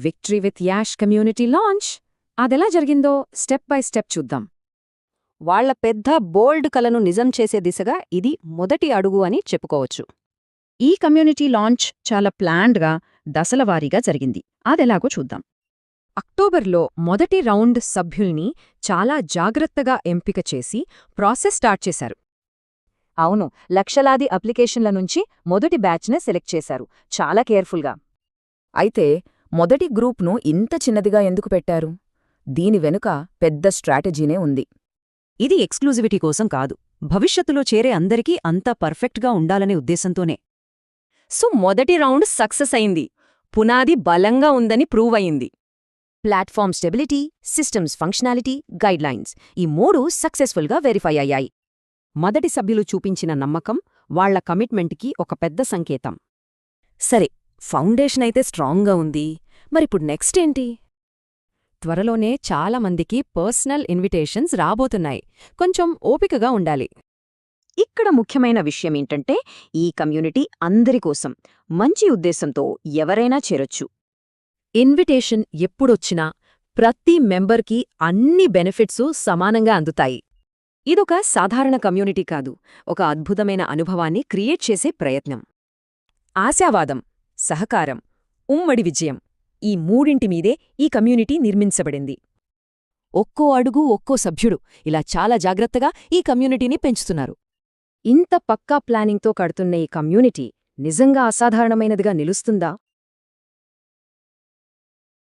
Victory with ash community launch. అదెలా జరిగిందో step by step చూద్దాం. వాళ్ల పెద్ద బోల్డ్ కలను నిజం చేసే దిశగా ఇది మొదటి అడుగు అని చెప్పుకోవచ్చు. ఈ కమ్యూనిటీ లాంచ్ చాలా ప్లాన్డ్గా దశలవారీగా జరిగింది. అదెలాగో చూద్దాం. అక్టోబర్లో మొదటి రౌండ్ సభ్యుల్ని చాలా జాగ్రత్తగా ఎంపిక చేసి ప్రాసెస్ స్టార్ట్ చేశారు. అవును, లక్షలాది అప్లికేషన్ల నుంచి మొదటి బ్యాచ్నే సెలెక్ట్ చేశారు, చాలా కేర్ఫుల్గా. అయితే మొదటి గ్రూప్ను ఇంత చిన్నదిగా ఎందుకు పెట్టారు? దీని వెనుక పెద్ద స్ట్రాటజీనే ఉంది. ఇది ఎక్స్క్లూజివిటీ కోసం కాదు, భవిష్యత్తులో చేరే అందరికీ అంతా పర్ఫెక్ట్గా ఉండాలనే ఉద్దేశంతోనే. సో మొదటి రౌండ్ సక్సెస్ అయింది, పునాది బలంగా ఉందని ప్రూవ్ అయింది. Platform stability, systems functionality, guidelines ఈ మూడు సక్సెస్ఫుల్గా వెరిఫై అయ్యాయి. మొదటి సభ్యులు చూపించిన నమ్మకం వాళ్ల కమిట్మెంట్కి ఒక పెద్ద సంకేతం. సరే, ఫౌండేషన్ అయితే స్ట్రాంగ్గా ఉంది, మరిప్పుడు నెక్స్ట్ ఏంటి? త్వరలోనే చాలామందికి పర్సనల్ ఇన్విటేషన్స్ రాబోతున్నాయి. కొంచెం ఓపికగా ఉండాలి. ఇక్కడ ముఖ్యమైన విషయమేంటంటే, ఈ కమ్యూనిటీ అందరికోసం, మంచి ఉద్దేశంతో ఎవరైనా చేరొచ్చు. ఇన్విటేషన్ ఎప్పుడొచ్చినా ప్రతి మెంబర్కి అన్ని బెనిఫిట్సు సమానంగా అందుతాయి. ఇదొక సాధారణ కమ్యూనిటీ కాదు, ఒక అద్భుతమైన అనుభవాన్ని క్రియేట్ చేసే ప్రయత్నం. ఆశావాదం, సహకారం, ఉమ్మడి విజయం ఈ మూడింటిమీదే ఈ కమ్యూనిటీ నిర్మించబడింది. ఒక్కో అడుగు ఒక్కో సభ్యుడు ఇలా చాలా జాగ్రత్తగా ఈ కమ్యూనిటీని పెంచుతున్నారు. ఇంత పక్కా ప్లానింగ్తో కడుతున్న ఈ కమ్యూనిటీ నిజంగా అసాధారణమైనదిగా నిలుస్తుందా?